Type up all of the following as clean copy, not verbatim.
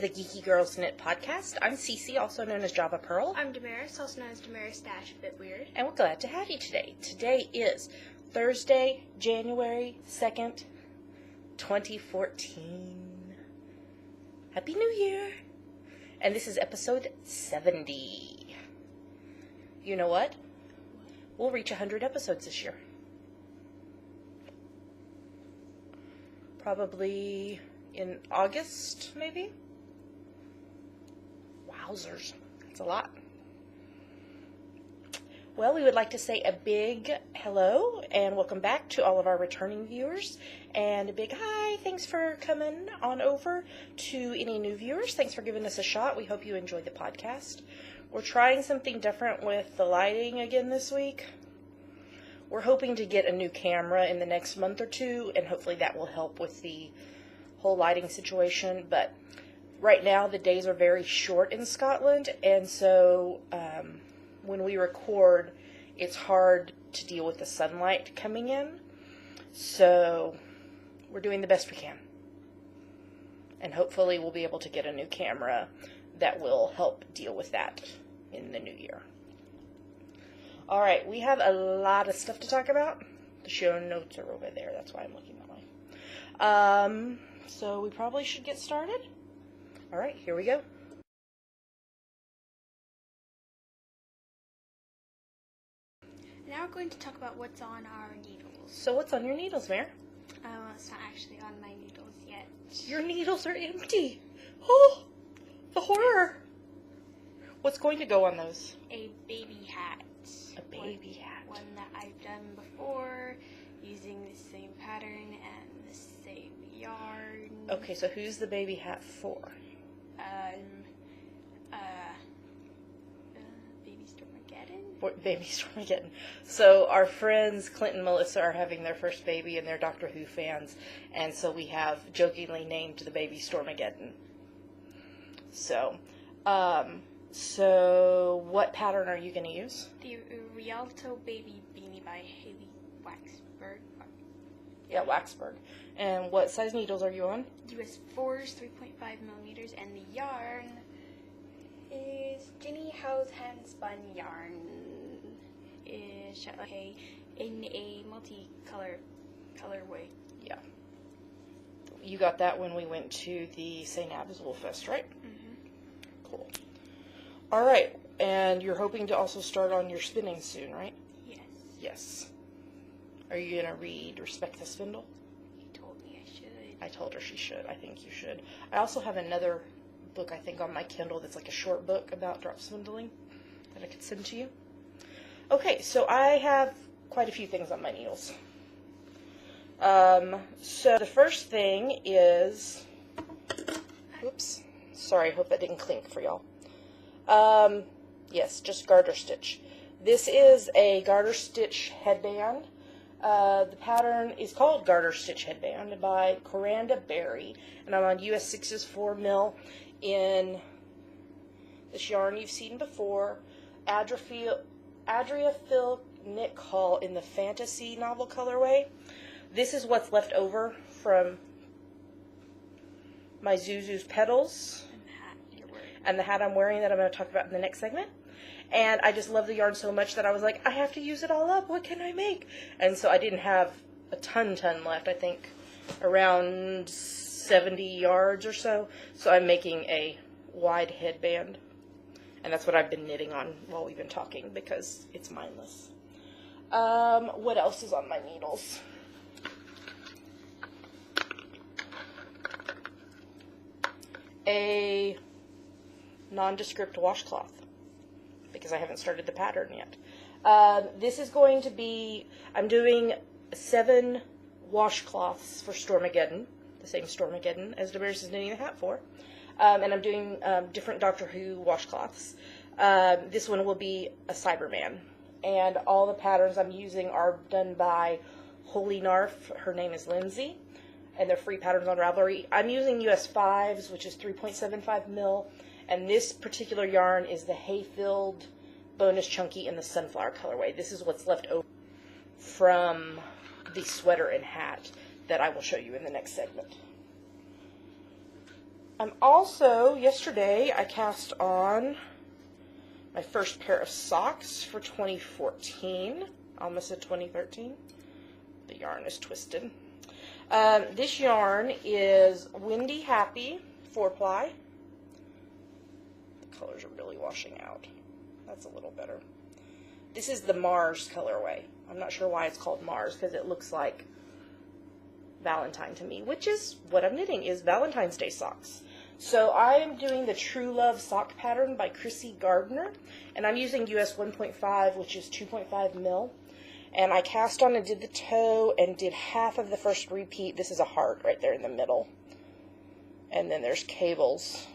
to the Geeky Girls Knit podcast. I'm Cece, also known as Java Pearl. I'm Damaris, also known as damaris-abitweird. And we're glad to have you today. Today is Thursday, January 2nd, 2014. Happy New Year! And this is episode 70. You know what? We'll reach 100 episodes this year. Probably in August, maybe? Wowzers. That's a lot. Well, we would like to say a big hello and welcome back to all of our returning viewers. And a big hi. Thanks for coming on over. To any new viewers, thanks for giving us a shot. We hope you enjoyed the podcast. We're trying something different with the lighting again this week. We're hoping to get a new camera in the next month or two, and hopefully that will help with the whole lighting situation. But right now the days are very short in Scotland, and so when we record, it's hard to deal with the sunlight coming in. So we're doing the best we can. And hopefully we'll be able to get a new camera that will help deal with that in the new year. Alright, we have a lot of stuff to talk about. The show notes are over there, that's why I'm looking that way. So we probably should get started. Alright, here we go. Now we're going to talk about what's on our needles. So what's on your needles, Mare? Well, it's not actually on my needles yet. Your needles are empty. Oh, the horror. What's going to go on those? A baby hat. A baby hat. One that I've done before, using the same pattern and the same yarn. Okay, so who's the baby hat for? Baby Stormageddon? For Baby Stormageddon. So our friends Clint and Melissa are having their first baby, and they're Doctor Who fans, and so we have jokingly named the baby Stormageddon. So what pattern are you going to use? The Rialto Baby Beanie by Haley Waxberg. Yeah, Waxberg. And what size needles are you on? US 4s, 3.5 millimeters, and the yarn is Ginny Howe's hand spun yarn. Is okay in a colorway. Yeah. You got that when we went to the St. Abbs Wool Fest, right? Mm-hmm. Cool. All right, and you're hoping to also start on your spinning soon, right? Yes. Yes. Are you going to read Respect the Spindle? You told me I should. I told her she should. I think you should. I also have another book, I think, on my Kindle that's like a short book about drop spindling that I could send to you. Okay, so I have quite a few things on my needles. So the first thing is, oops, sorry, I hope that didn't clink for y'all. Yes, just garter stitch. This is a garter stitch headband. The pattern is called Garter Stitch Headband by Coranda Berry, and I'm on US 6's 4 mil in this yarn you've seen before, Adria Phil Knit Call in the Fantasy Novel colorway. This is what's left over from my Zuzu's petals and the hat I'm wearing that I'm going to talk about in the next segment. And I just love the yarn so much that I was like, I have to use it all up. What can I make? And so I didn't have a ton left. I think around 70 yards or so. So I'm making a wide headband. And that's what I've been knitting on while we've been talking because it's mindless. What else is on my needles? A nondescript washcloth, because I haven't started the pattern yet. This is going to be, I'm doing 7 washcloths for Stormageddon, the same Stormageddon as Damaris is knitting the hat for. And I'm doing different Doctor Who washcloths. This one will be a Cyberman. And all the patterns I'm using are done by Holy Narf. Her name is Lindsay. And they're free patterns on Ravelry. I'm using US 5s, which is 3.75 mil. And this particular yarn is the Hay-Filled Bonus Chunky in the Sunflower colorway. This is what's left over from the sweater and hat that I will show you in the next segment. I'm also, yesterday, I cast on my first pair of socks for 2014. Almost said 2013. The yarn is twisted. This yarn is Windy Happy 4-ply. The colors are really washing out. That's a little better. This is the Mars colorway. I'm not sure why it's called Mars, because it looks like Valentine to me, which is what I'm knitting, is Valentine's Day socks. So I am doing the True Love sock pattern by Chrissy Gardner, and I'm using US 1.5, which is 2.5 mil. And I cast on and did the toe and did half of the first repeat. This is a heart right there in the middle. And then there's cables,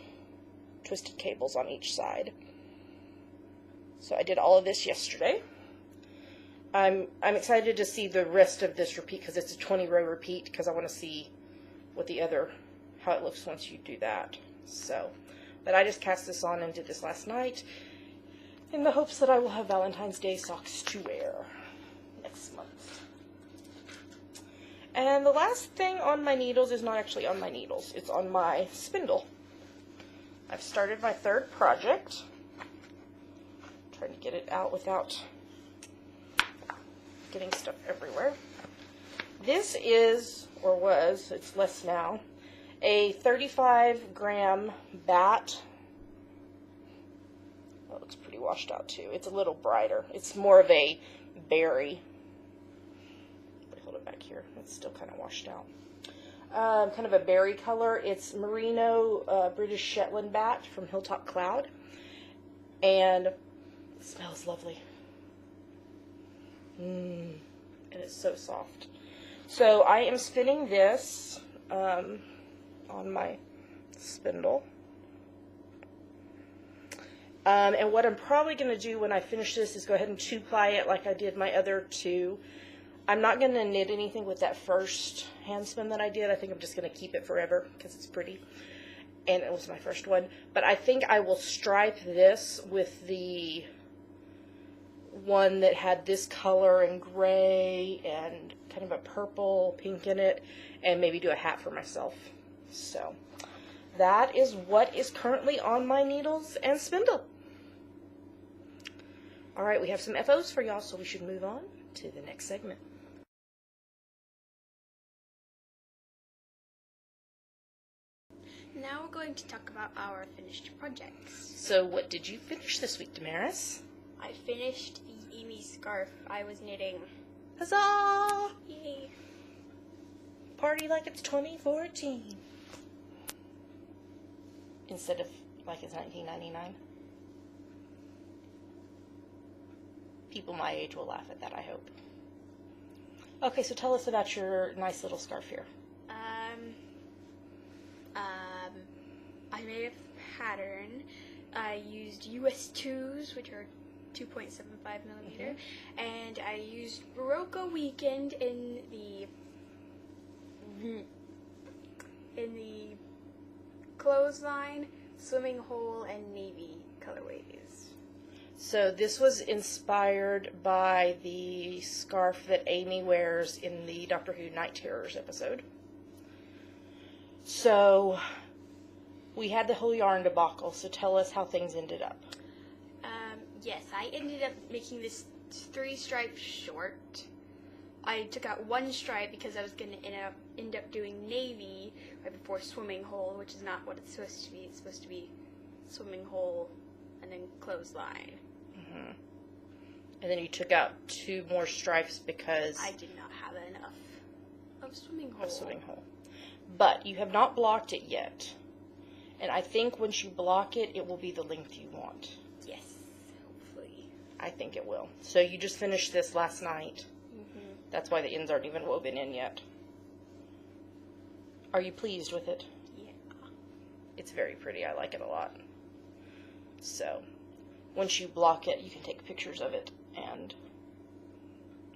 twisted cables on each side. So I did all of this yesterday. I'm excited to see the rest of this repeat because it's a 20-row repeat, because I want to see what how it looks once you do that. So, but I just cast this on and did this last night in the hopes that I will have Valentine's Day socks to wear next month. And the last thing on my needles is not actually on my needles. It's on my spindle. I've started my third project. I'm trying to get it out without getting stuff everywhere. This is, or was, it's less now, a 35-gram bat. That looks pretty washed out too. It's a little brighter. It's more of a berry. Hold it back here. It's still kind of washed out. Kind of a berry color. It's merino British Shetland bat from Hilltop Cloud. And it smells lovely. And it's so soft. So I am spinning this on my spindle. And what I'm probably going to do when I finish this is go ahead and 2-ply it like I did my other two. I'm not going to knit anything with that first hand spin that I did. I think I'm just going to keep it forever because it's pretty. And it was my first one. But I think I will stripe this with the one that had this color and gray and kind of a purple pink in it, and maybe do a hat for myself. So that is what is currently on my needles and spindle. Alright, we have some FOs for y'all, so we should move on to the next segment. Now we're going to talk about our finished projects. So what did you finish this week, Damaris? I finished the Amy scarf I was knitting. Huzzah! Yay! Party like it's 2014. Instead of like it's 1999. People my age will laugh at that, I hope. Okay, so tell us about your nice little scarf here. I made a pattern. I used US 2s, which are 2.75 millimeter, and I used Barocco Weekend in the clothesline, swimming hole, and navy colorways. So this was inspired by the scarf that Amy wears in the Doctor Who Night Terrors episode. So we had the whole yarn debacle, so tell us how things ended up. Yes, I ended up making this 3-stripe short. I took out one stripe because I was going to end up doing navy right before swimming hole, which is not what it's supposed to be. It's supposed to be swimming hole and then clothesline. Mm-hmm. And then you took out 2 more stripes because I did not have enough of swimming hole. But you have not blocked it yet. And I think once you block it, it will be the length you want. Yes, hopefully. I think it will. So you just finished this last night. Mm-hmm. That's why the ends aren't even woven in yet. Are you pleased with it? Yeah. It's very pretty. I like it a lot. So once you block it, you can take pictures of it and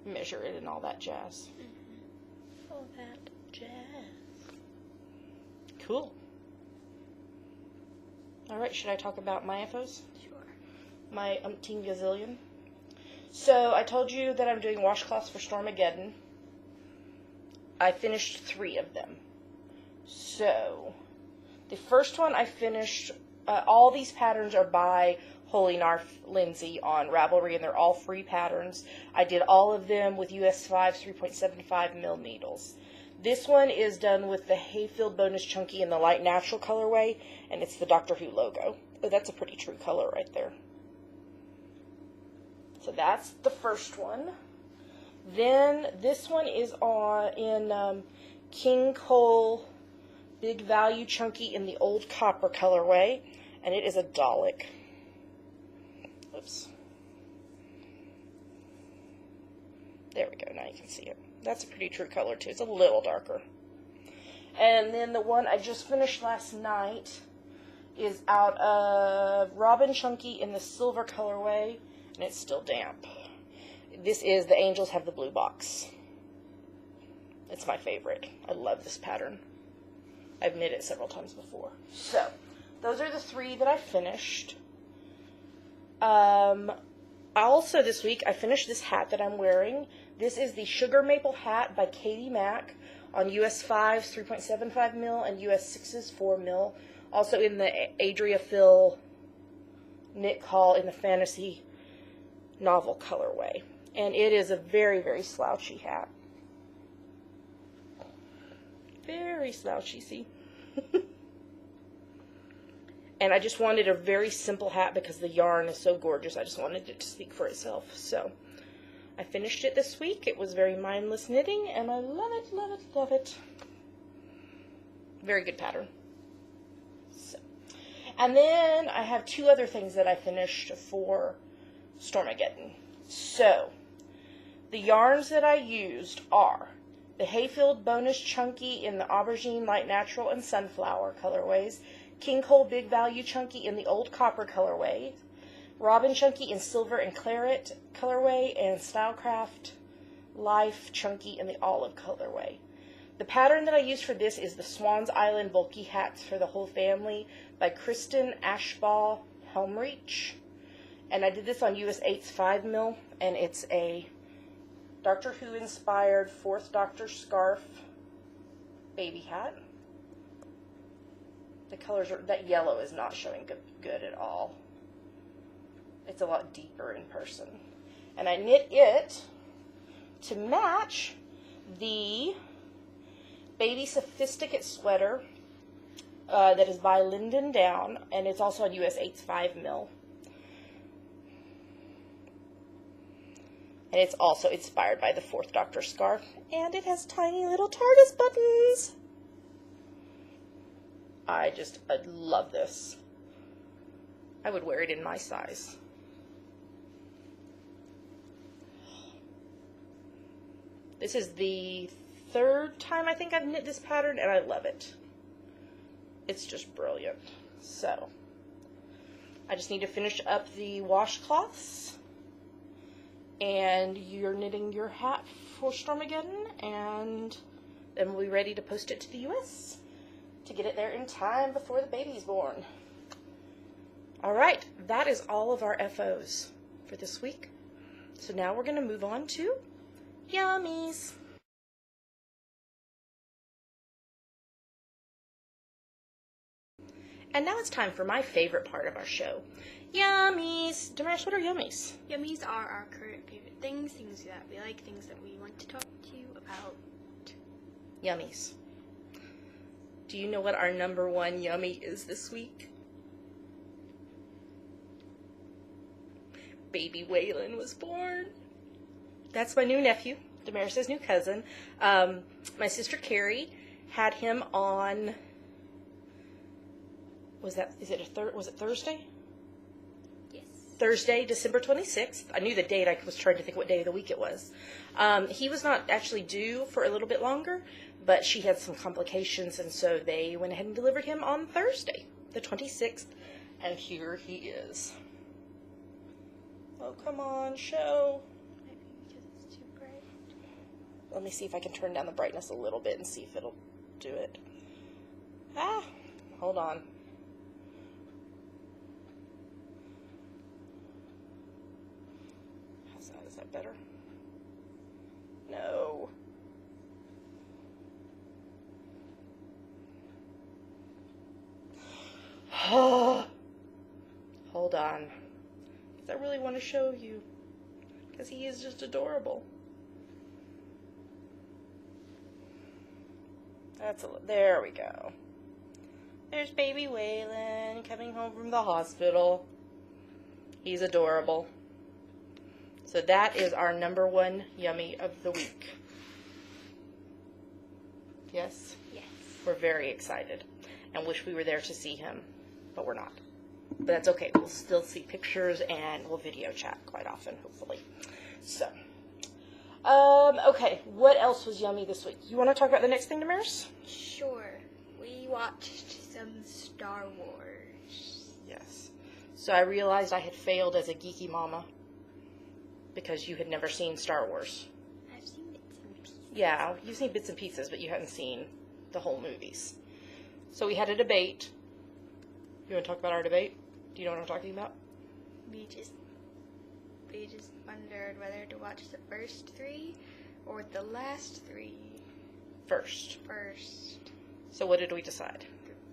measure it and all that jazz. Mm-hmm. All that jazz. Cool. Alright, should I talk about my FOs? Sure. My umpteen gazillion. So, I told you that I'm doing washcloths for Stormageddon. I finished 3 of them. So, The first one I finished, all these patterns are by Holy Narf Lindsay on Ravelry, and they're all free patterns. I did all of them with US 5 3.75 mil needles. This one is done with the Hayfield Bonus Chunky in the light natural colorway, and it's the Doctor Who logo. Oh, that's a pretty true color right there. So that's the first one. Then this one is in King Cole Big Value Chunky in the old copper colorway, and it is a Dalek. Oops. There we go, now you can see it. That's a pretty true color too. It's a little darker. And then the one I just finished last night is out of Robin Chunky in the silver colorway, and it's still damp. This is The Angels Have the Blue Box. It's my favorite. I love this pattern. I've knit it several times before. So, those are the 3 that I finished. Also this week, I finished this hat that I'm wearing. This is the Sugar Maple Hat by Katie Mack on US 5's 3.75 mil and US 6's 4 mil. Also in the Adria Phil knit call in the fantasy novel colorway. And it is a very, very slouchy hat. Very slouchy, see? And I just wanted a very simple hat because the yarn is so gorgeous. I just wanted it to speak for itself. So I finished it this week. It was very mindless knitting, and I love it, love it, love it. Very good pattern. So, and then I have 2 other things that I finished for Stormageddon. So, the yarns that I used are the Hayfield Bonus Chunky in the Aubergine Light Natural and Sunflower colorways, King Cole Big Value Chunky in the Old Copper colorway, Robin Chunky in Silver and Claret colorway, and Stylecraft Life Chunky in the Olive colorway. The pattern that I used for this is the Swans Island Bulky Hats for the Whole Family by Kristen Ashbaugh Helmreich. And I did this on US 8's 5 mil, and it's a Doctor Who inspired 4th Doctor scarf baby hat. The colors are, that yellow is not showing good at all. It's a lot deeper in person. And I knit it to match the Baby Sophisticate sweater that is by Linden Down, and it's also on US 8's 5 mil. And it's also inspired by the 4th Doctor scarf, and it has tiny little TARDIS buttons. I love this. I would wear it in my size. This is the 3rd time I think I've knit this pattern, and I love it. It's just brilliant. So, I just need to finish up the washcloths, and you're knitting your hat for Stormageddon, and then we'll be ready to post it to the US to get it there in time before the baby's born. Alright, that is all of our FOs for this week. So now we're going to move on to Yummies. And now it's time for my favorite part of our show, Yummies. Damaris, what are Yummies? Yummies are our current favorite things, things that we like, things that we want to talk to you about. Yummies. Do you know what our #1 yummy is this week? Baby Waylon was born. That's my new nephew, Damaris' new cousin. My sister Carrie had him on, was it Thursday? Yes. Thursday, December 26th. I knew the date. I was trying to think what day of the week it was. He was not actually due for a little bit longer, but she had some complications, and so they went ahead and delivered him on Thursday, the 26th, and here he is. Oh, come on, show. Maybe because it's too bright. Let me see if I can turn down the brightness a little bit and see if it'll do it. Ah, hold on. How's that? Is that better? No. Oh, hold on. Because I really want to show you. Because he is just adorable. There we go. There's baby Waylon coming home from the hospital. He's adorable. So that is our number one yummy of the week. Yes? Yes. We're very excited and wish we were there to see him, but we're not. But that's okay. We'll still see pictures and we'll video chat quite often, hopefully. So, okay. What else was yummy this week? You want to talk about the next thing, Damaris? Sure. We watched some Star Wars. Yes. So I realized I had failed as a geeky mama because you had never seen Star Wars. I've seen bits and pieces. Yeah, you've seen bits and pieces, but you hadn't seen the whole movies. So we had a debate. You want to talk about our debate? Do you know what I'm talking about? We just wondered whether to watch the first three or the last three. First. First. So what did we decide?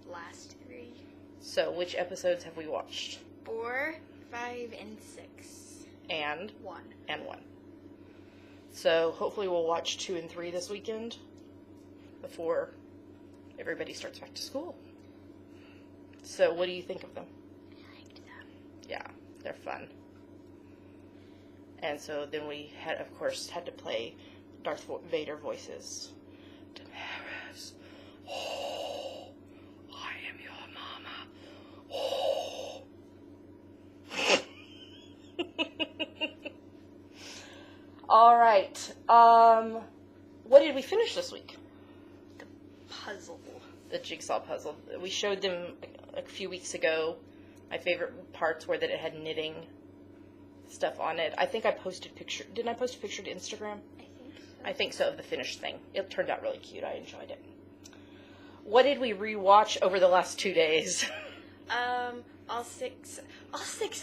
The last three. So which episodes have we watched? 4, 5, and 6. And? 1. And 1. So hopefully we'll watch 2 and 3 this weekend before everybody starts back to school. So what do you think of them? I liked them. Yeah, they're fun. And so then we had, of course, had to play Darth Vader voices. Damaris. Oh, I am your mama. Oh. All right. What did we finish this week? The puzzle. The jigsaw puzzle. We showed them a few weeks ago. My favorite parts were that it had knitting stuff on it. I think I posted picture. Didn't I post a picture to Instagram? I think so, of the finished thing. It turned out really cute. I enjoyed it. What did we rewatch over the last 2 days? All six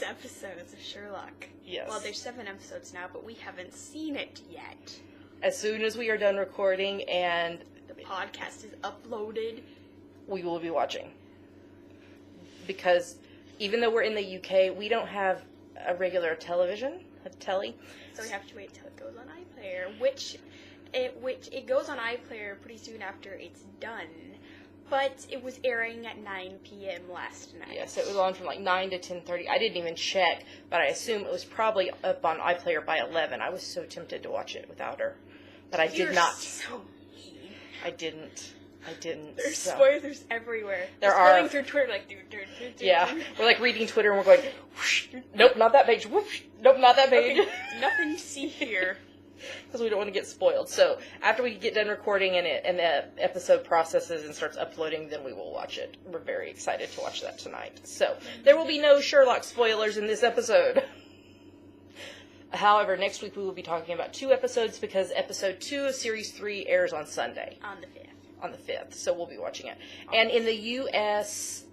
episodes of Sherlock. Yes. Well, there's 7 episodes now, but we haven't seen it yet. As soon as we are done recording and the podcast is uploaded, we will be watching. Because even though we're in the UK, we don't have a regular television, a telly. So we have to wait till it goes on iPlayer, which it goes on iPlayer pretty soon after it's done. But it was airing at 9 p.m. last night. Yes, it was on from like 9 to 10:30. I didn't even check, but I assume it was probably up on iPlayer by 11. I was so tempted to watch it without her, but I did not. So mean. I didn't. There's so. spoilers everywhere. There We're are. scrolling through Twitter like, Yeah, we're like reading Twitter and we're going, whoosh, nope, not that page. Whoosh, nope, not that page. Okay, nothing to see here. Because we don't want to get spoiled. So after we get done recording and the episode processes and starts uploading, then we will watch it. We're very excited to watch that tonight. So there will be no Sherlock spoilers in this episode. However, next week we will be talking about 2 episodes because episode 2 of series 3 airs on Sunday. On the 5th. On the 5th. So we'll be watching it. And in the U.S.,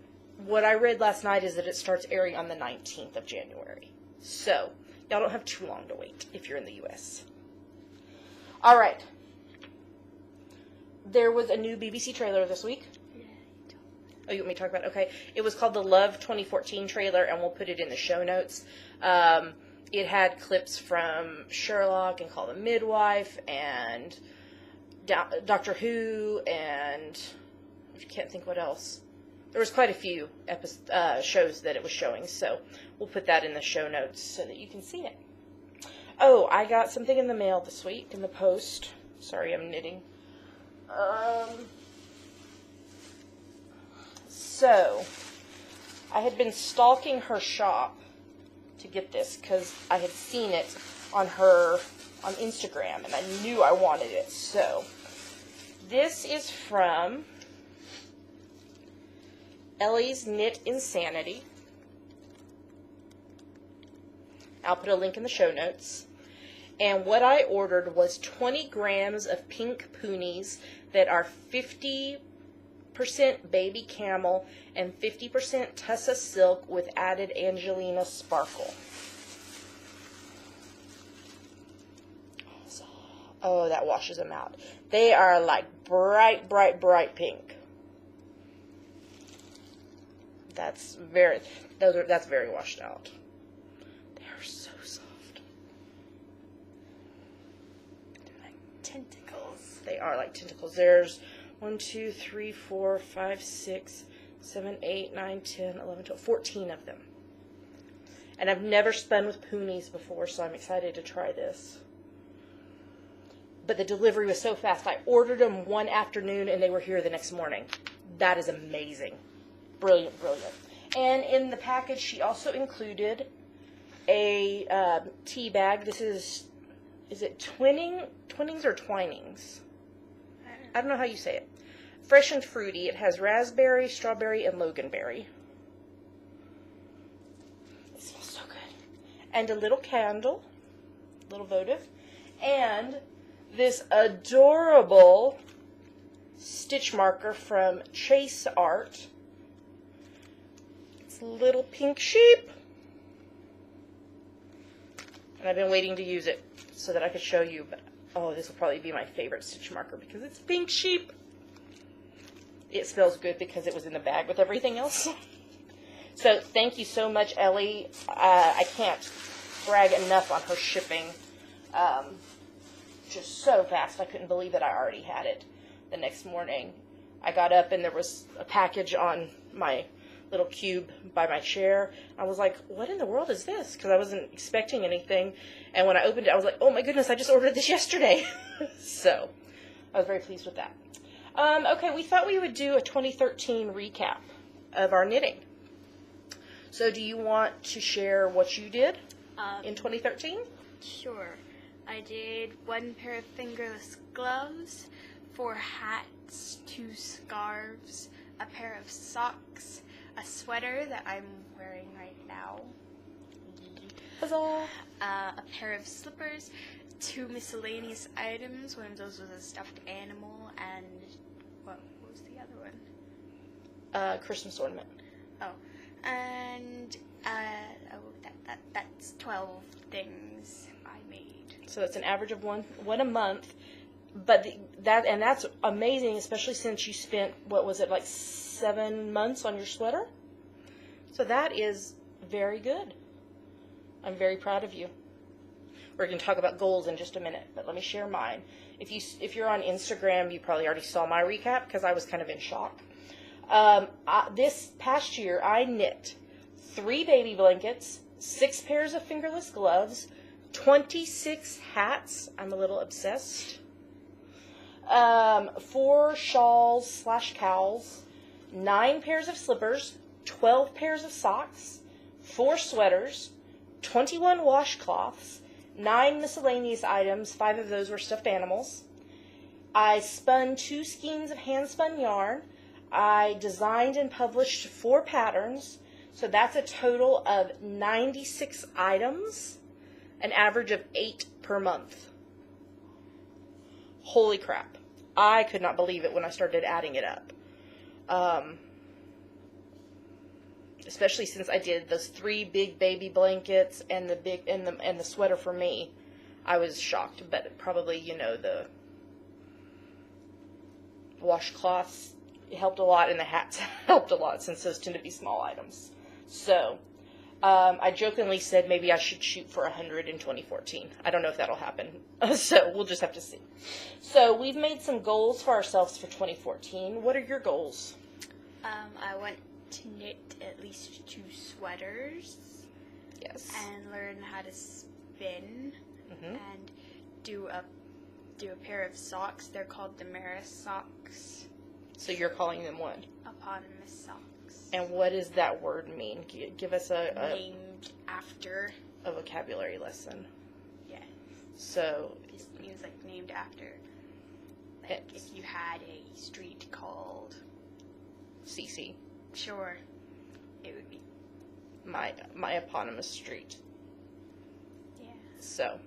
what I read last night is that it starts airing on the 19th of January. So y'all don't have too long to wait if you're in the U.S. All right. There was a new BBC trailer this week. Yeah. Oh, you want me to talk about it? Okay. It was called the Love 2014 trailer, and we'll put it in the show notes. It had clips from Sherlock and Call the Midwife and Doctor Who, and I can't think what else. There was quite a few shows that it was showing, so we'll put that in the show notes so that you can see it. Oh, I got something in the mail this week, in the post. Sorry, I'm knitting. So, I had been stalking her shop to get this because I had seen it on Instagram, and I knew I wanted it. So, this is from Ellie's Knit Insanity. I'll put a link in the show notes. And what I ordered was 20 grams of pink poonies that are 50% baby camel and 50% Tussa silk with added Angelina sparkle. Oh, that washes them out. They are like bright, bright, bright pink. That's very washed out. They are so soft. They're like Tentacles. They are like tentacles. There's 1, 2, 3, 4, 5, 6, 7, 8, 9, 10, 11, 12, 14 of them. And I've never spun with poonies before, so I'm excited to try this. But the delivery was so fast. I ordered them one afternoon, and they were here the next morning. That is amazing. Brilliant, brilliant. And in the package, she also included a tea bag. This is it Twinnings or Twinings? I don't know how you say it. Fresh and fruity. It has raspberry, strawberry, and loganberry. It smells so good. And a little candle, little votive, and this adorable stitch marker from Chase Art. It's a little pink sheep. And I've been waiting to use it so that I could show you, but oh, this will probably be my favorite stitch marker because it's pink sheep. It smells good because it was in the bag with everything else. So thank you so much, Ellie. I can't brag enough on her shipping. Just so fast. I couldn't believe that I already had it the next morning. I got up and there was a package on my little cube by my chair. I was like, what in the world is this? Because I wasn't expecting anything. And when I opened it, I was like, oh my goodness, I just ordered this yesterday. So I was very pleased with that. Okay, we thought we would do a 2013 recap of our knitting. So do you want to share what you did in 2013? Sure. I did 1 pair of fingerless gloves, 4 hats, 2 scarves, a pair of socks, a sweater that I'm wearing right now, Huzzah! A pair of slippers, 2 miscellaneous items. One of those was a stuffed animal, and what was the other one? Christmas ornament. Oh, and that's 12 things I made. So that's an average of one a month. But that's amazing, especially since you spent, what was it, like 7 months on your sweater? So that is very good. I'm very proud of you. We're going to talk about goals in just a minute, but let me share mine. If you're on Instagram, you probably already saw my recap because I was kind of in shock. This past year, I knit 3 baby blankets, 6 pairs of fingerless gloves, 26 hats. I'm a little obsessed. 4 shawls / cowls, 9 pairs of slippers, 12 pairs of socks, 4 sweaters, 21 washcloths, 9 miscellaneous items. 5 of those were stuffed animals. I spun 2 skeins of hand-spun yarn. I designed and published 4 patterns. So that's a total of 96 items, an average of 8 per month. Holy crap. I could not believe it when I started adding it up. Especially since I did those 3 big baby blankets and the sweater for me. I was shocked, but probably, the washcloths helped a lot and the hats helped a lot since those tend to be small items. So, I jokingly said maybe I should shoot for 100 in 2014. I don't know if that'll happen. So we'll just have to see. So we've made some goals for ourselves for 2014. What are your goals? I want to knit at least 2 sweaters. Yes. And learn how to spin. Mm-hmm. And do a pair of socks. They're called damaris socks. So you're calling them what? Eponymous socks. And what does that word mean? Give us a named after a vocabulary lesson. Yeah. So it means like named after. Like if you had a street called CC. Sure. It would be my eponymous street. Yeah. So.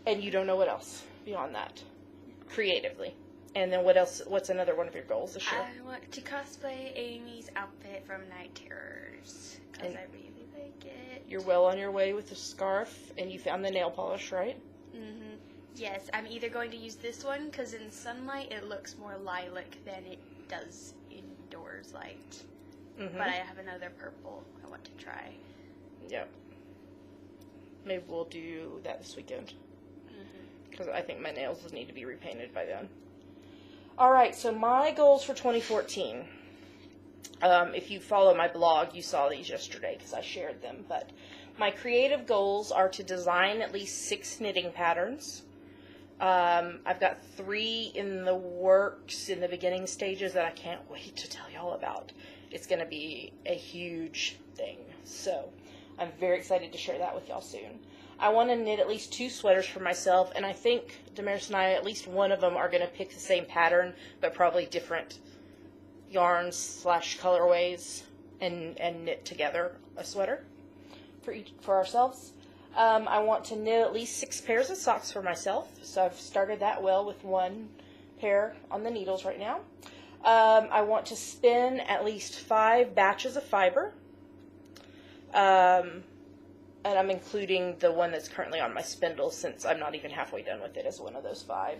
And you don't know what else beyond that. Creatively. And then what else? What's another one of your goals this year? I want to cosplay Amy's outfit from Night Terrors because I really like it. You're well on your way with the scarf, and you found the nail polish, right? Mm-hmm. Yes, I'm either going to use this one because in sunlight it looks more lilac than it does indoors. Amber's liked. Mm-hmm. But I have another purple I want to try. Yep. Maybe we'll do that this weekend. Because I think my nails need to be repainted by then. Alright, so my goals for 2014. If you follow my blog, you saw these yesterday because I shared them. But my creative goals are to design at least 6 knitting patterns. I've got 3 in the works in the beginning stages that I can't wait to tell y'all about. It's going to be a huge thing. So I'm very excited to share that with y'all soon. I want to knit at least 2 sweaters for myself, and I think Damaris and I, at least one of them, are going to pick the same pattern, but probably different yarns / colorways, and knit together a sweater for ourselves. I want to knit at least 6 pairs of socks for myself, so I've started that well with 1 pair on the needles right now. I want to spin at least 5 batches of fiber. And I'm including the one that's currently on my spindle since I'm not even halfway done with it as one of those 5.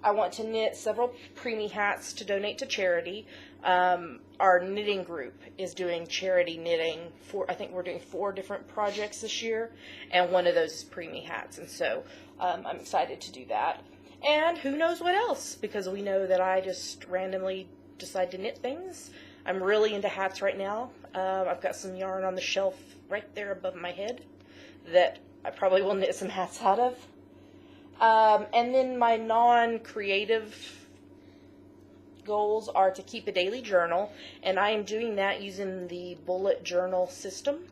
I want to knit several preemie hats to donate to charity. Our knitting group is doing charity knitting I think we're doing 4 different projects this year, and one of those is preemie hats, and so I'm excited to do that. And who knows what else, because we know that I just randomly decide to knit things. I'm really into hats right now. I've got some yarn on the shelf right there above my head that I probably will knit some hats out of. And then my non-creative goals are to keep a daily journal, and I am doing that using the bullet journal system,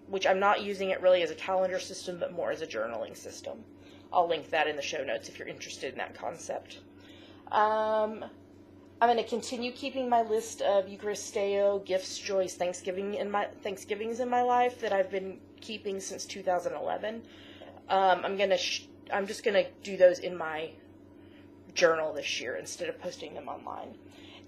which I'm not using it really as a calendar system, but more as a journaling system. I'll link that in the show notes if you're interested in that concept. I'm going to continue keeping my list of Eucharisteo, gifts, joys, Thanksgivings in my life that I've been keeping since 2011. I'm just gonna do those in my journal this year instead of posting them online.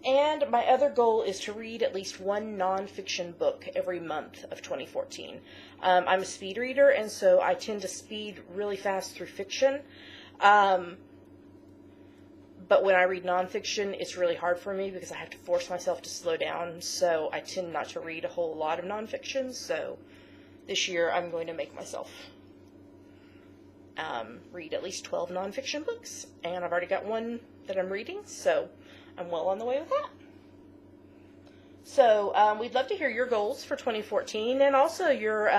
And my other goal is to read at least 1 nonfiction book every month of 2014. I'm a speed reader, and so I tend to speed really fast through fiction. But when I read nonfiction, it's really hard for me because I have to force myself to slow down, so I tend not to read a whole lot of nonfiction. So this year I'm going to make myself read at least 12 nonfiction books, and I've already got 1 that I'm reading, so I'm well on the way with that. So we'd love to hear your goals for 2014 and also your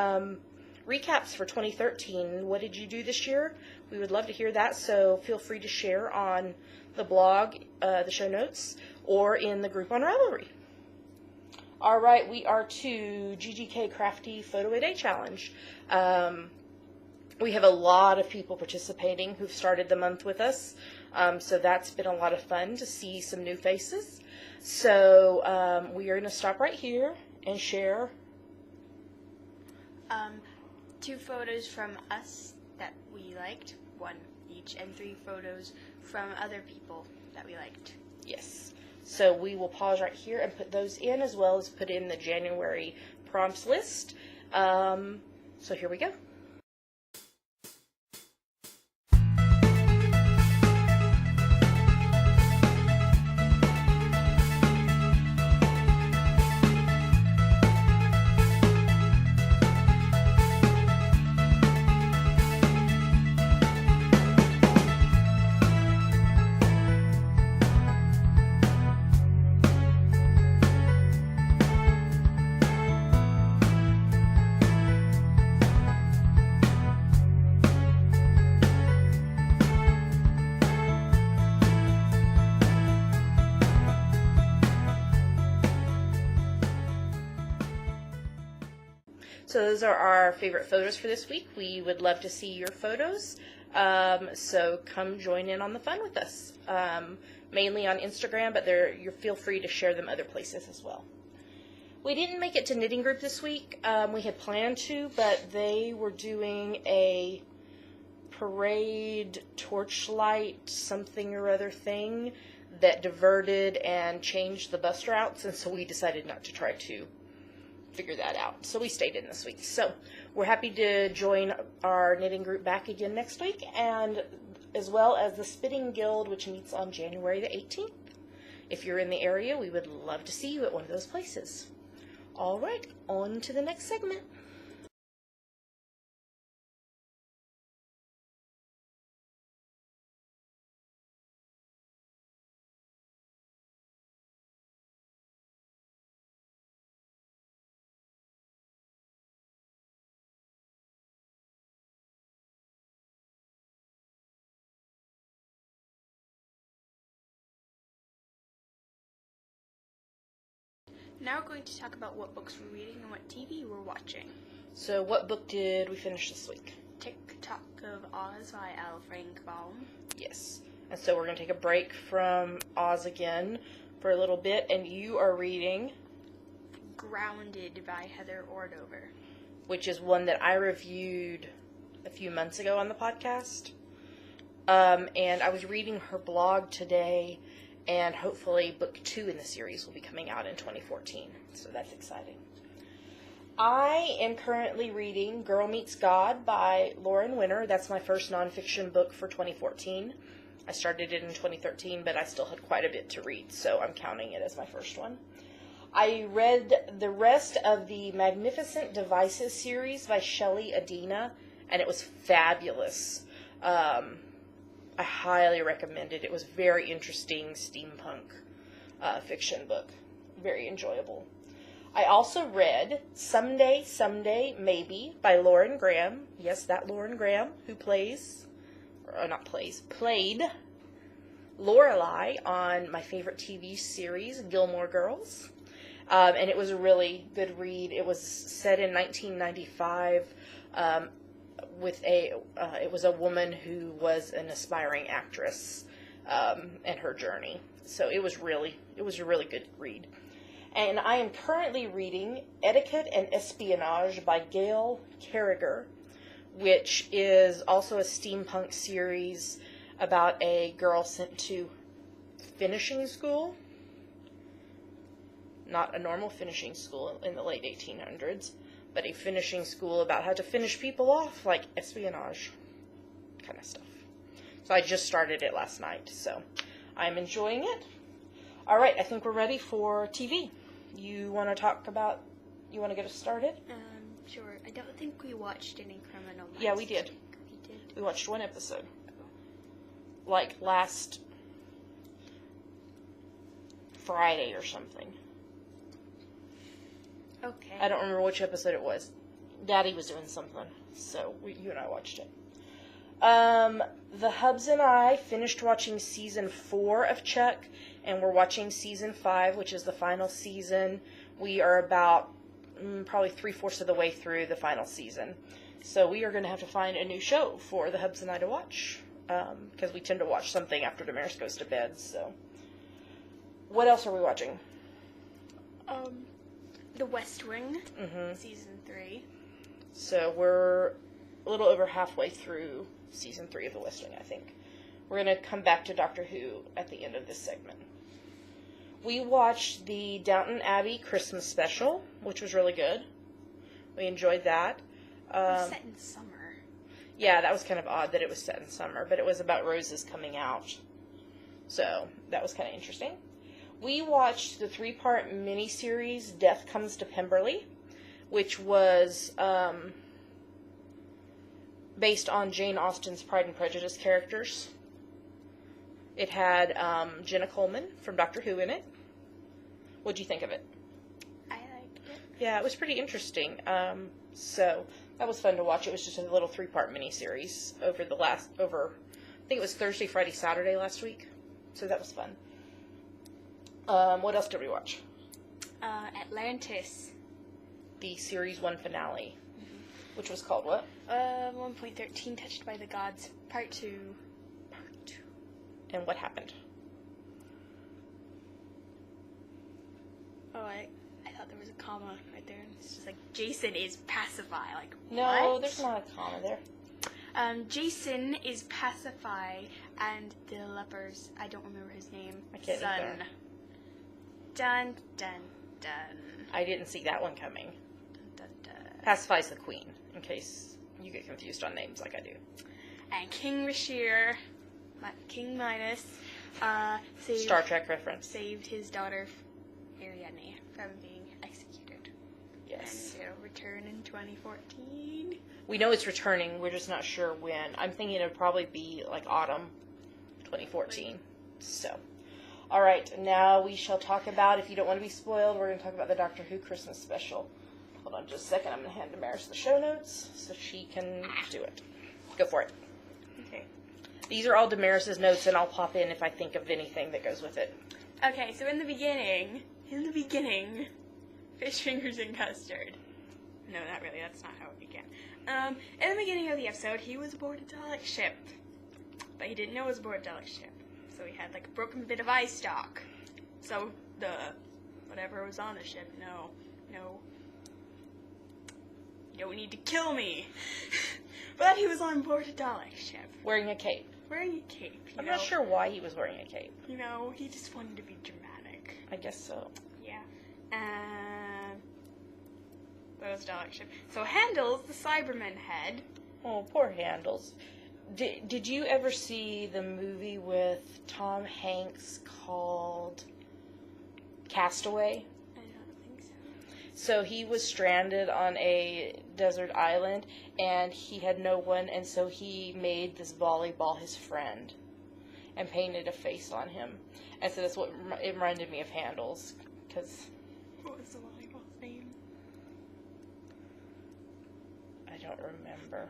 recaps for 2013. What did you do this year? We would love to hear that, so feel free to share on the blog, the show notes, or in the group on Ravelry. All right, we are to GGK Crafty Photo a Day Challenge. We have a lot of people participating who've started the month with us, so that's been a lot of fun to see some new faces. So we are going to stop right here and share 2 photos from us that we liked, 1 each, and 3 photos from other people that we liked. Yes. So we will pause right here and put those in, as well as put in the January prompts list. So here we go. So those are our favorite photos for this week. We would love to see your photos. So come join in on the fun with us. Mainly on Instagram, but you feel free to share them other places as well. We didn't make it to knitting group this week. We had planned to, but they were doing a parade torchlight something or other thing that diverted and changed the bus routes, and so we decided not to try to figure that out. So we stayed in this week. So we're happy to join our knitting group back again next week, and as well as the Spitting Guild, which meets on January the 18th. If you're in the area, we would love to see you at one of those places. All right, on to the next segment. Now we're going to talk about what books we're reading and what TV we're watching. So what book did we finish this week? Tick-Tock of Oz by L. Frank Baum. Yes. And so we're going to take a break from Oz again for a little bit, and you are reading Grounded by Heather Ordover. Which is one that I reviewed a few months ago on the podcast. And I was reading her blog today, and hopefully book 2 in the series will be coming out in 2014. So that's exciting. I am currently reading Girl Meets God by Lauren Winner. That's my first nonfiction book for 2014. I started it in 2013, but I still had quite a bit to read, so I'm counting it as my first one. I read the rest of the Magnificent Devices series by Shelley Adina, and it was fabulous. I highly recommend it. It was a very interesting steampunk fiction book. Very enjoyable. I also read Someday, Someday, Maybe by Lauren Graham. Yes, that Lauren Graham who played Lorelai on my favorite TV series, Gilmore Girls. And it was a really good read. It was set in 1995 it was a woman who was an aspiring actress and her journey. So it was a really good read. And I am currently reading Etiquette and Espionage by Gail Carriger, which is also a steampunk series about a girl sent to finishing school. Not a normal finishing school in the late 1800s, but a finishing school about how to finish people off, like espionage kind of stuff. So I just started it last night, so I'm enjoying it. All right, I think we're ready for TV. You want to get us started? Sure. I don't think we watched any Criminal Minds. Yeah, we did. We did? We watched one episode. Like last Friday or something. Okay. I don't remember which episode it was. Daddy was doing something, so you and I watched it. The Hubs and I finished watching season 4 of Chuck, and we're watching season 5, which is the final season. We are about probably 3/4 of the way through the final season. So we are going to have to find a new show for the Hubs and I to watch, because we tend to watch something after Damaris goes to bed. So, what else are we watching? The West Wing, season 3. So we're a little over halfway through season 3 of The West Wing, I think. We're going to come back to Doctor Who at the end of this segment. We watched the Downton Abbey Christmas special, which was really good. We enjoyed that. It was set in summer. Yeah, that was kind of odd that it was set in summer, but it was about roses coming out. So that was kind of interesting. We watched the 3-part miniseries Death Comes to Pemberley, which was based on Jane Austen's Pride and Prejudice characters. It had Jenna Coleman from Doctor Who in it. What'd you think of it? I liked it. Yeah, it was pretty interesting. So that was fun to watch. It was just a little 3-part miniseries over I think it was Thursday, Friday, Saturday last week. So that was fun. What else did we watch? Atlantis. The series 1 finale, which was called what? 1.13 Touched by the Gods, Part 2. Part 2. And what happened? Oh, I thought there was a comma right there. It's just like, Jason is pacify. Like, No, what? there's not a comma there. Jason is pacify, and the lepers, I don't remember his name. I can't Son. either. Dun, dun, dun. I didn't see that one coming. Dun, dun, dun. Pacify's the queen, in case you get confused on names like I do. And King Rashir, King Midas, Star Trek reference. Saved his daughter, Ariadne, from being executed. Yes. And it'll return in 2014. We know it's returning. We're just not sure when. I'm thinking it'll probably be like autumn 2014. So, all right. Now we shall talk about, if you don't want to be spoiled, we're going to talk about the Doctor Who Christmas special. Hold on just a second. I'm going to hand Damaris the show notes so she can do it. Go for it. Okay. These are all Damaris' notes, and I'll pop in if I think of anything that goes with it. Okay, so in the beginning, fish fingers and custard. No, not really. That's not how it began. In the beginning of the episode, he was aboard a Dalek ship, but he didn't know it was aboard a Dalek ship. So he had like a broken bit of eye stock. So whatever was on the ship, no, you don't need to kill me. But he was on board a Dalek ship. Wearing a cape. I'm not sure why he was wearing a cape. You know, he just wanted to be dramatic. I guess so. Yeah. That was Dalek ship. So Handel's the Cyberman head. Oh, poor Handles. Did you ever see the movie with Tom Hanks called Castaway? I don't think so. So he was stranded on a desert island, and he had no one, and so he made this volleyball his friend and painted a face on him. And so that's what it reminded me of Handles, because... What was the volleyball's name? I don't remember.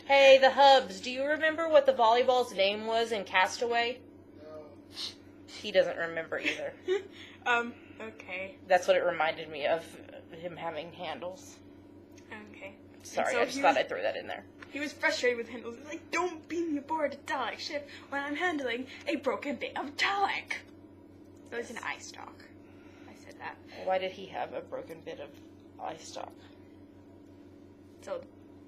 Hey, the Hubs, do you remember what the volleyball's name was in Castaway? No. He doesn't remember either. Okay. That's what it reminded me of, him having handles. Okay. Sorry, So I just thought I'd throw that in there. He was frustrated with Handles. He's like, don't beam me aboard a Dalek ship when I'm handling a broken bit of Dalek. So it's an eye stalk. I said that. Why did he have a broken bit of eye stalk? So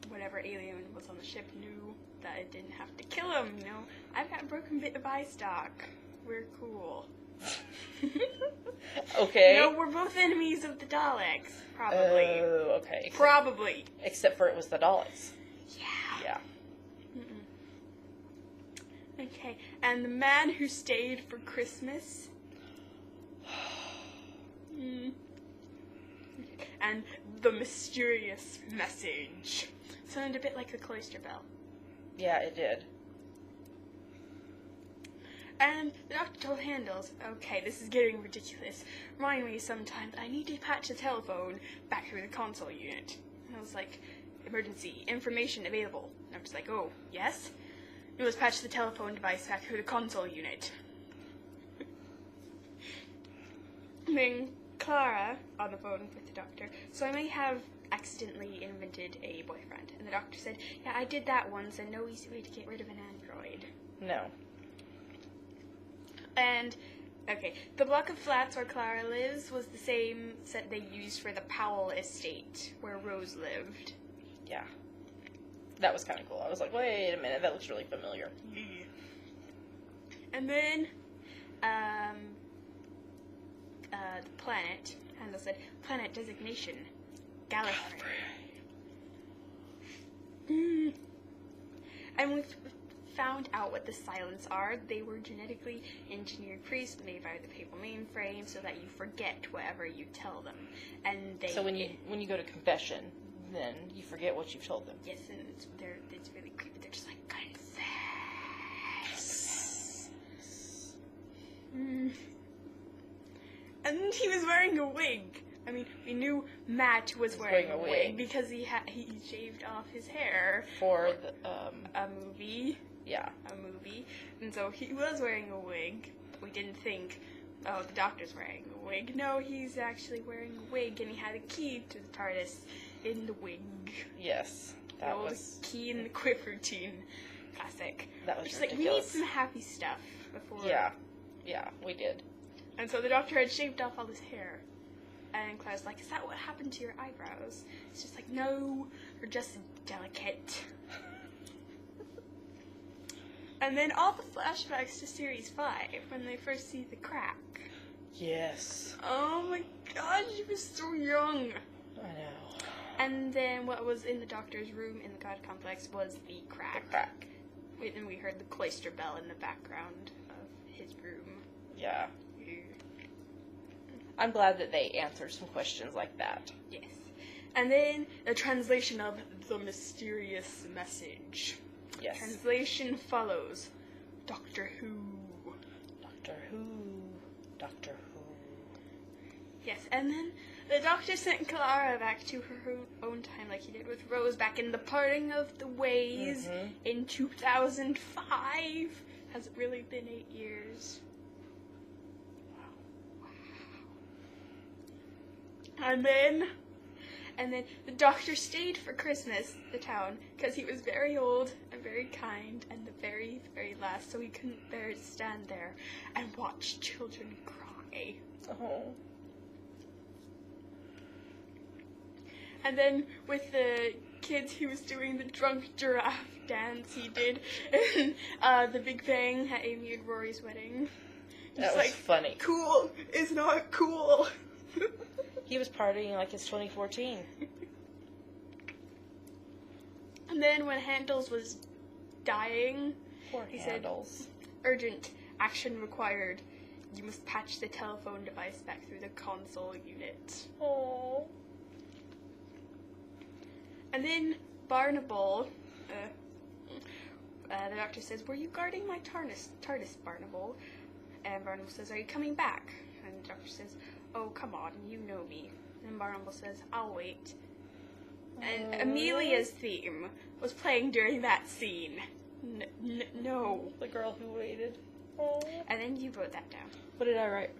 whatever alien was on the ship knew that it didn't have to kill him, you know. I've got a broken bit of eye stalk. We're cool. Okay. You know, we're both enemies of the Daleks. Probably. Oh, okay. Probably. Except for it was the Daleks. Yeah. Yeah. Okay, and the man who stayed for Christmas. And the mysterious message. Sounded a bit like the cloister bell. Yeah, it did. And the doctor told Handles, okay, this is getting ridiculous. Remind me sometime that I need to patch the telephone back through the console unit. And I was like, emergency, information available. And I was like, oh, yes? You must patch the telephone device back through the console unit. And then Clara, on the phone with the doctor, so I may have accidentally invented a boyfriend. And the doctor said, yeah, I did that once, and no easy way to get rid of an android. No. And, okay, the block of flats where Clara lives was the same set they used for the Powell estate, where Rose lived. Yeah. That was kind of cool. I was like, wait a minute, that looks really familiar. Yeah. And then, the planet, Handel said, planet designation, Gallifrey. And we found out what the silents are. They were genetically engineered priests made by the papal mainframe so that you forget whatever you tell them. And they... So when you go to confession, then you forget what you've told them. Yes, and it's really creepy. They're just like, confess. And he was wearing a wig. I mean, we knew Matt was wearing a wig because he shaved off his hair For the, a movie. Yeah. A movie. And so he was wearing a wig. We didn't think, oh, the doctor's wearing a wig. No, he's actually wearing a wig, and he had a key to the TARDIS in the wig. Yes. That the old was... key in the quip routine. Classic. That was Just ridiculous. like, we need some happy stuff before... Yeah. Yeah, we did. And so the doctor had shaved off all his hair. And Claire's like, is that what happened to your eyebrows? It's just like, no, they're just delicate. And then all the flashbacks to Series 5, when they first see the crack. Yes. Oh my god, she was so young. I know. And then what was in the doctor's room in the God Complex was the crack. The crack. And we heard the cloister bell in the background of his room. Yeah. I'm glad that they answered some questions like that. Yes. And then the translation of the mysterious message. Yes. Translation follows. Doctor Who. Doctor Who. Doctor Who. Yes, and then the Doctor sent Clara back to her own time like he did with Rose back in The Parting of the Ways in 2005. Has it really been 8 years? Wow. And then the Doctor stayed for Christmas, the town, because he was very old and very kind and the very, very last, so he couldn't bear to stand there and watch children cry. Oh. And then with the kids, he was doing the drunk giraffe dance he did in the Big Bang at Amy and Rory's wedding. That was funny. Cool is not cool. He was partying like it's 2014. And then when Handels was dying, He Handels said, urgent action required. You must patch the telephone device back through the console unit. Oh. And then Barnacle, the Doctor says, were you guarding my TARDIS, Barnacle? And Barnacle says, are you coming back? And the Doctor says, oh, come on, you know me. And Barnacle says, I'll wait. And Amelia's theme was playing during that scene. No. The girl who waited. Oh. And then you wrote that down. What did I write?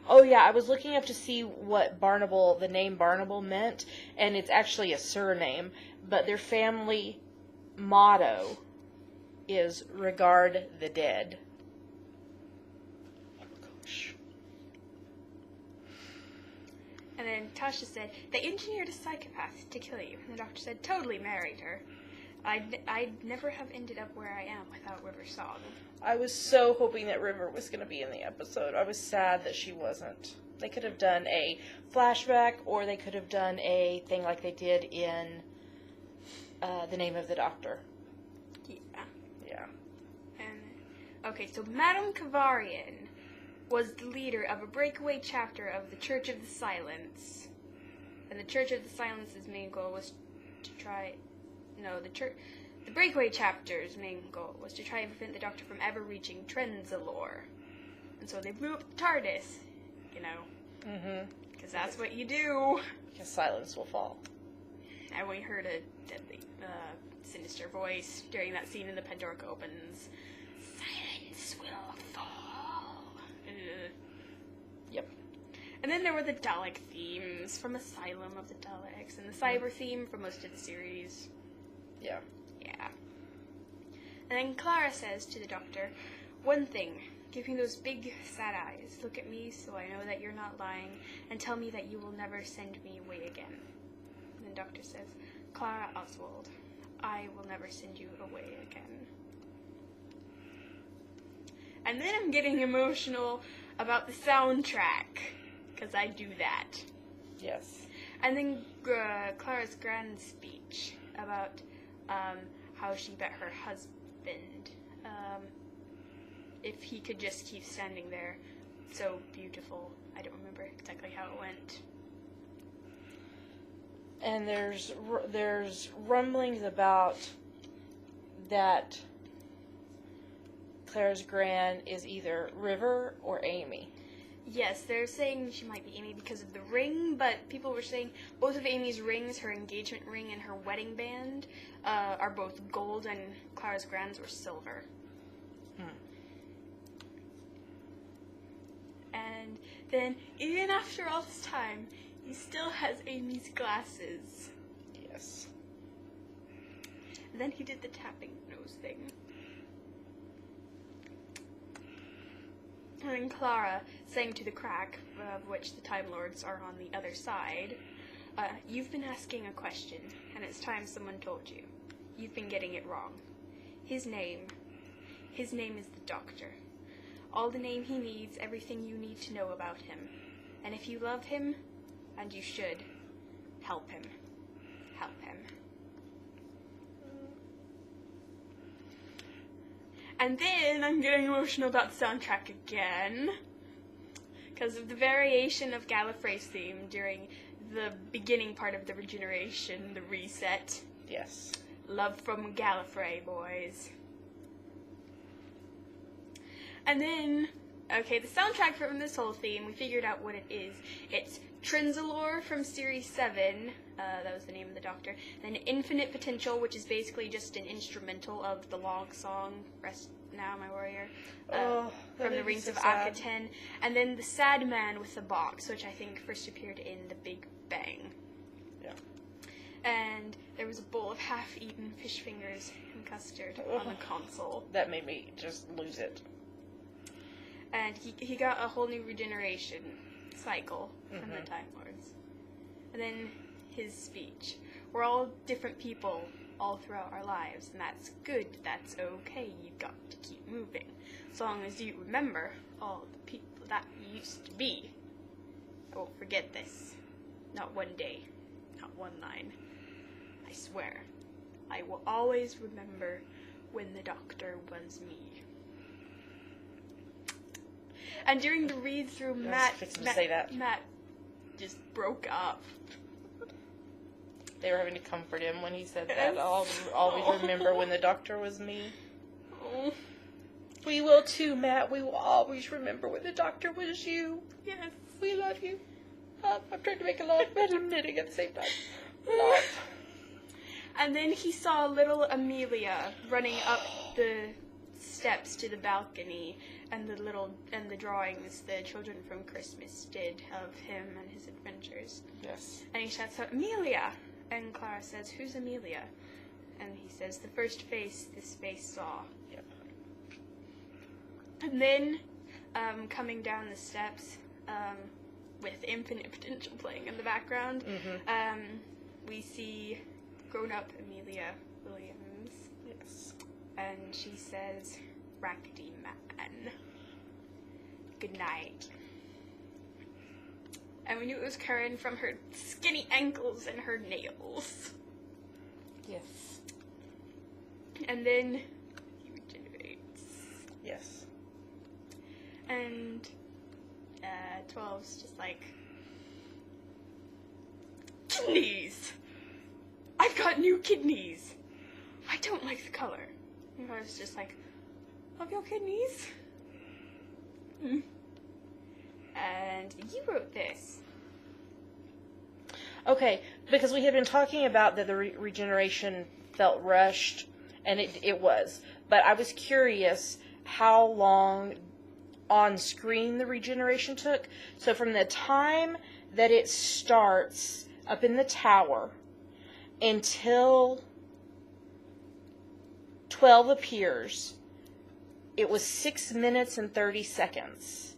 Oh, yeah, I was looking up to see what Barnacle, the name Barnacle meant, and it's actually a surname, but their family motto is regard the dead. Oh, gosh. And then Tasha said, they engineered a psychopath to kill you. And the Doctor said, totally married her. I'd never have ended up where I am without River Song. I was so hoping that River was going to be in the episode. I was sad that she wasn't. They could have done a flashback, or they could have done a thing like they did in The Name of the Doctor. Yeah. Yeah. And okay, so Madame Kavarian was the leader of a breakaway chapter of the Church of the Silence. And the Church of the Silence's main goal was to try... The breakaway chapter's main goal was to try and prevent the Doctor from ever reaching Trenzalore. And so they blew up the TARDIS, you know. Mm-hmm. Because that's what you do. Because silence will fall. And we heard a deadly, sinister voice during that scene in the Pandorica opens. Silence will fall. Yep. And then there were the Dalek themes from Asylum of the Daleks, and the Cyber theme for most of the series. Yeah. Yeah. And then Clara says to the Doctor, one thing, give me those big sad eyes, look at me so I know that you're not lying, and tell me that you will never send me away again. And the Doctor says, Clara Oswald, I will never send you away again. And then I'm getting emotional about the soundtrack, because I do that. Yes. And then Clara's grand speech about how she bet her husband if he could just keep standing there. So beautiful. I don't remember exactly how it went. And there's rumblings about that Clara's gran is either River or Amy. Yes, they're saying she might be Amy because of the ring, but people were saying both of Amy's rings, her engagement ring and her wedding band, are both gold, and Clara's gran's were silver. And then, even after all this time, he still has Amy's glasses. Yes. And then he did the tapping nose thing. And then Clara sang to the crack, of which the Time Lords are on the other side. You've been asking a question, and it's time someone told you. You've been getting it wrong. His name is the Doctor. All the name he needs, everything you need to know about him. And if you love him, and you should, help him. Help him. And then I'm getting emotional about the soundtrack again, because of the variation of Gallifrey's theme during the beginning part of the regeneration, the reset. Yes. Love from Gallifrey, boys. And then, okay, the soundtrack from this whole theme, we figured out what it is. It's Trenzalore from Series 7, that was the name of the Doctor, then Infinite Potential, which is basically just an instrumental of the log song, Rest Now, My Warrior, from the Rings of Akaten, and then The Sad Man with the Box, which I think first appeared in The Big Bang. Yeah. And there was a bowl of half-eaten fish fingers and custard on the console. That made me just lose it. And he got a whole new regeneration cycle from the Time Lords. And then his speech. We're all different people all throughout our lives, and that's good. That's okay. You've got to keep moving. As long as you remember all the people that you used to be. I won't forget this. Not one day. Not one line. I swear. I will always remember when the Doctor was me. And during the read-through, Matt just broke up. They were having to comfort him when he said that. I'll always remember when the Doctor was me. Oh. We will too, Matt. We will always remember when the Doctor was you. Yes. We love you. I'm trying to make a laugh, but I'm knitting at the same time. Love. And then he saw little Amelia running up the steps to the balcony, and the drawings the children from Christmas did of him and his adventures. Yes. And he shouts out, "Amelia!" And Clara says, "Who's Amelia?" And he says, "The first face this face saw." Yep. And then, coming down the steps, with Infinite Potential playing in the background, we see grown-up Amelia Williams. Yes. And she says, "Rackety man. Good night." And we knew it was Karen from her skinny ankles and her nails. Yes. And then he regenerates. Yes. And 12's just like, "Kidneys! I've got new kidneys! I don't like the color." And I was just like, "Of your kidneys?" And you wrote this. Okay, because we had been talking about that the regeneration felt rushed, and it was. But I was curious how long on screen the regeneration took. So from the time that it starts up in the tower until 12 appears, it was 6 minutes and 30 seconds.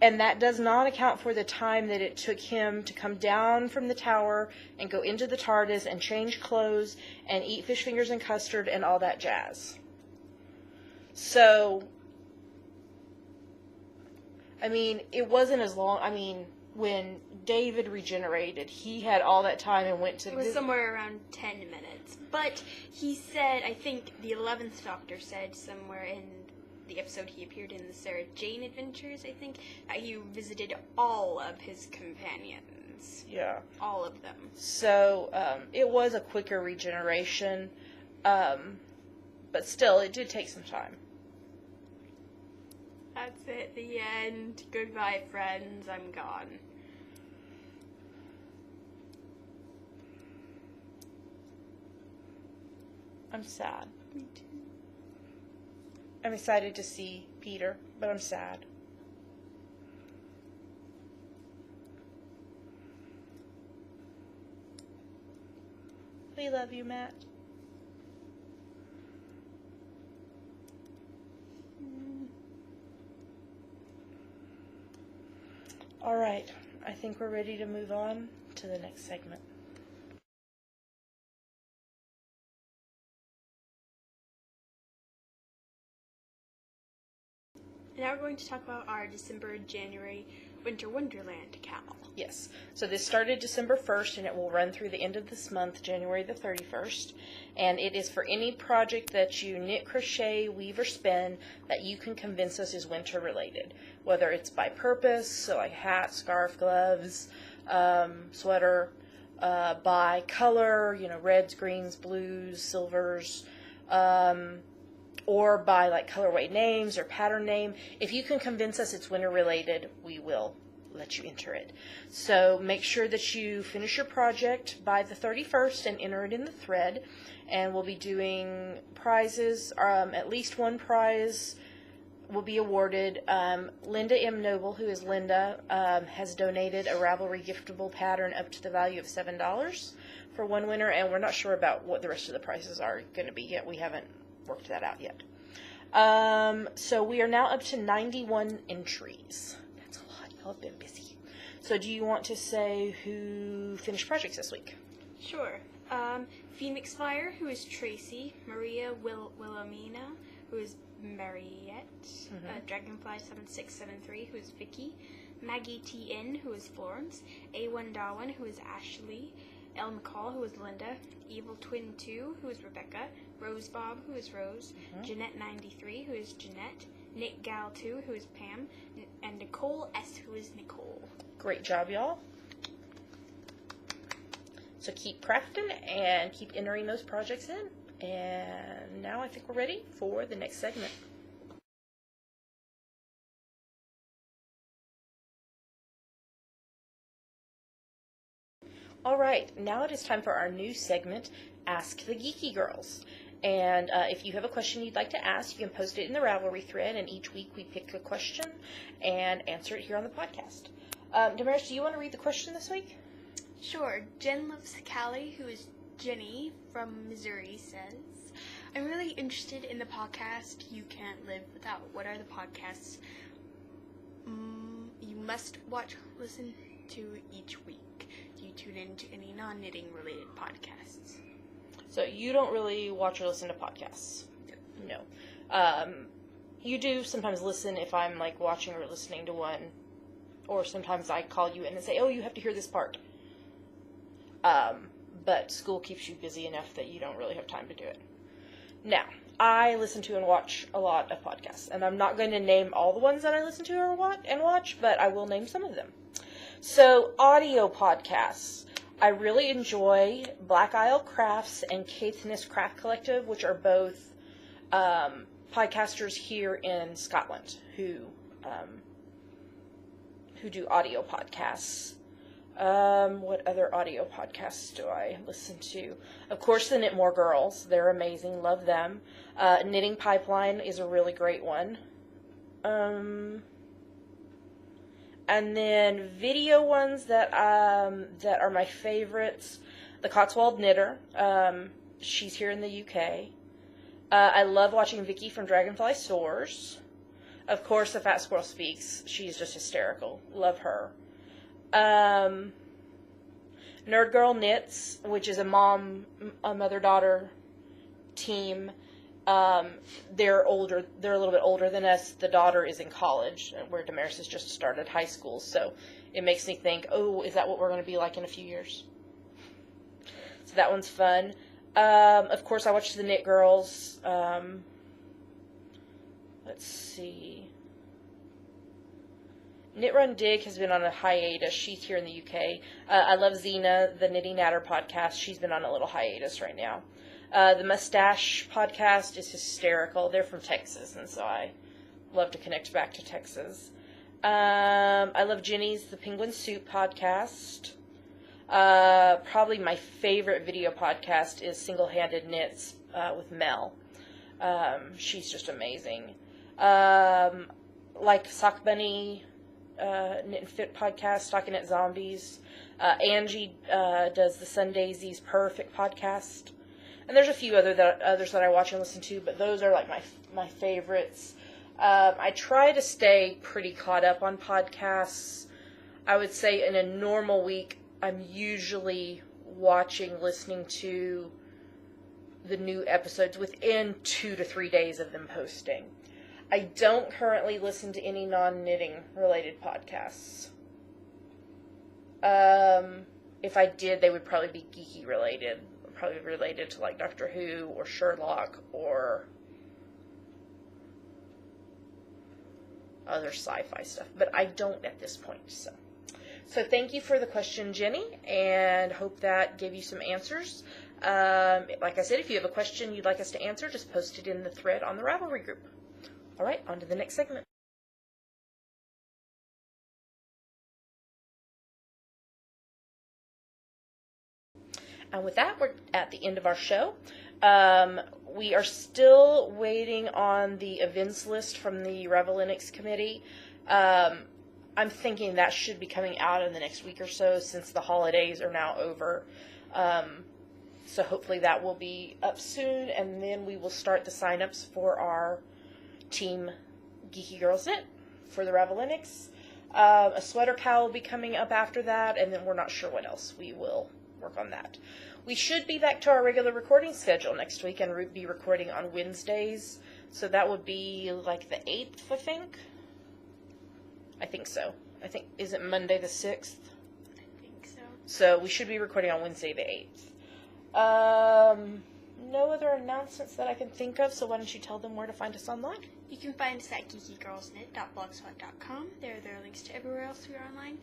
And that does not account for the time that it took him to come down from the tower and go into the TARDIS and change clothes and eat fish fingers and custard and all that jazz. So, I mean, it wasn't as long. I mean, when David regenerated, he had all that time and went to... It was somewhere around 10 minutes. But he said, I think the 11th Doctor said somewhere in the episode he appeared in, the Sarah Jane Adventures, I think, that he visited all of his companions. Yeah. All of them. So, it was a quicker regeneration, but still, it did take some time. That's it, the end. Goodbye, friends. I'm gone. I'm sad. Me too. I'm excited to see Peter, but I'm sad. We love you, Matt. All right, I think we're ready to move on to the next segment. Now we're going to talk about our December, January, Winter Wonderland Cal. Yes. So this started December 1st, and it will run through the end of this month, January the 31st. And it is for any project that you knit, crochet, weave, or spin that you can convince us is winter-related. Whether it's by purpose, so like hat, scarf, gloves, sweater, by color, reds, greens, blues, silvers, or by like colorway names or pattern name. If you can convince us it's winter related, we will let you enter it. So make sure that you finish your project by the 31st and enter it in the thread. And we'll be doing prizes. At least one prize will be awarded. Linda M. Noble, who is Linda, has donated a Ravelry giftable pattern up to the value of $7 for one winner, and we're not sure about what the rest of the prizes are going to be yet. We haven't worked that out yet. So we are now up to 91 entries. That's a lot. Y'all have been busy. So do you want to say who finished projects this week? Sure. Phoenix Fire, who is Tracy. Maria Wilhelmina, who is Mariette. Dragonfly 7673, who is Vicky. Maggie T.N., who is Florence. A1 Darwin, who is Ashley. Elle McCall, who is Linda. Evil Twin 2, who is Rebecca. Rose Bob, who is Rose. Jeanette 93, who is Jeanette. Nick Gal 2, who is Pam. And Nicole S., who is Nicole. Great job, y'all. So keep crafting and keep entering those projects in. And now I think we're ready for the next segment. All right, now it is time for our new segment, Ask the Geeky Girls. And if you have a question you'd like to ask, you can post it in the Ravelry thread, and each week we pick a question and answer it here on the podcast. Damaris, do you want to read the question this week? Sure. Jen Loves Callie, who is Jenny from Missouri, says, I'm really interested in the podcast You Can't Live Without. What are the podcasts you must listen to each week? Do you tune in to any non-knitting related podcasts? So you don't really watch or listen to podcasts? No. You do sometimes listen if I'm like watching or listening to one, or sometimes I call you in and say, oh, you have to hear this part. But school keeps you busy enough that you don't really have time to do it. Now, I listen to and watch a lot of podcasts, and I'm not going to name all the ones that I listen to or watch, but I will name some of them. So, audio podcasts. I really enjoy Black Isle Crafts and Caithness Craft Collective, which are both podcasters here in Scotland who do audio podcasts. What other audio podcasts do I listen to? Of course, the Knit More Girls. They're amazing. Love them. Knitting Pipeline is a really great one. And then video ones that are my favorites. The Cotswold Knitter. She's here in the UK. I love watching Vicky from Dragonfly Soars. Of course, The Fat Squirrel Speaks. She's just hysterical. Love her. Nerd Girl Knits, which is a mother-daughter team. They're older. They're a little bit older than us. The daughter is in college, where Damaris has just started high school. So it makes me think, oh, is that what we're going to be like in a few years? So that one's fun. Of course, I watched the Knit Girls. Let's see. Knit Run Dig has been on a hiatus. She's here in the UK. I love Xena, the Knitting Natter podcast. She's been on a little hiatus right now. The Mustache podcast is hysterical. They're from Texas, and so I love to connect back to Texas. I love Jenny's The Penguin Soup podcast. Probably my favorite video podcast is Single Handed Knits with Mel. She's just amazing. Like Sock Bunny, Knit and Fit podcast, Stocking at Zombies. Angie does the Sundaisies Perfect podcast. And there's a few others that I watch and listen to, but those are like my favorites. I try to stay pretty caught up on podcasts. I would say in a normal week, I'm usually listening to the new episodes within 2 to 3 days of them posting. I don't currently listen to any non-knitting related podcasts. If I did, they would probably be geeky related. Probably related to like Doctor Who or Sherlock or other sci-fi stuff. But I don't at this point. So thank you for the question, Jenny, and hope that gave you some answers. Like I said, if you have a question you'd like us to answer, just post it in the thread on the Ravelry group. All right, on to the next segment. And with that, we're at the end of our show. We are still waiting on the events list from the Ravelinix committee. I'm thinking that should be coming out in the next week or so since the holidays are now over. So hopefully that will be up soon, and then we will start the sign-ups for our Team Geeky Girls Knit for the Ravelinix. A sweater cowl will be coming up after that, and then we're not sure what else. We will work on that. We should be back to our regular recording schedule next week and be recording on Wednesdays. So that would be like the 8th, I think. I think so. Is it Monday the 6th? I think so. So we should be recording on Wednesday the 8th. No other announcements that I can think of, so why don't you tell them where to find us online? You can find us at geekygirlsknit.blogspot.com. There are links to everywhere else we are online.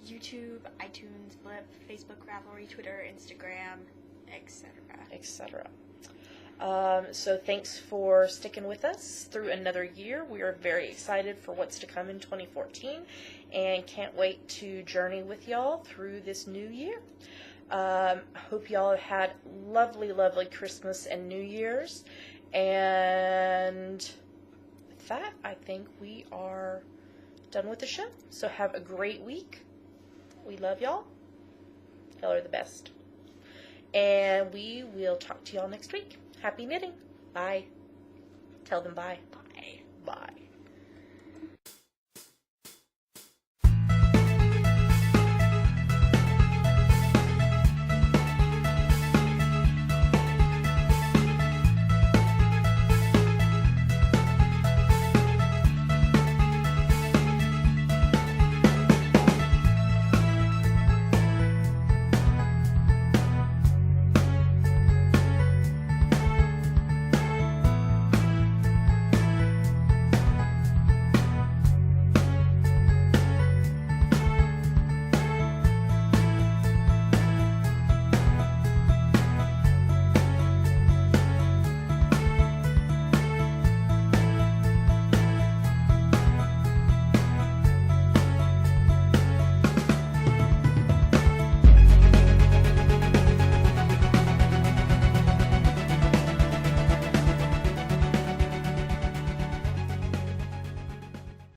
YouTube, iTunes, Blip, Facebook, Ravelry, Twitter, Instagram, etc. So thanks for sticking with us through another year. We are very excited for what's to come in 2014 and can't wait to journey with y'all through this new year. Hope y'all have had lovely, lovely Christmas and New Year's. And with that, I think we are done with the show. So have a great week. We love y'all. Y'all are the best. And we will talk to y'all next week. Happy knitting. Bye. Tell them bye. Bye. Bye.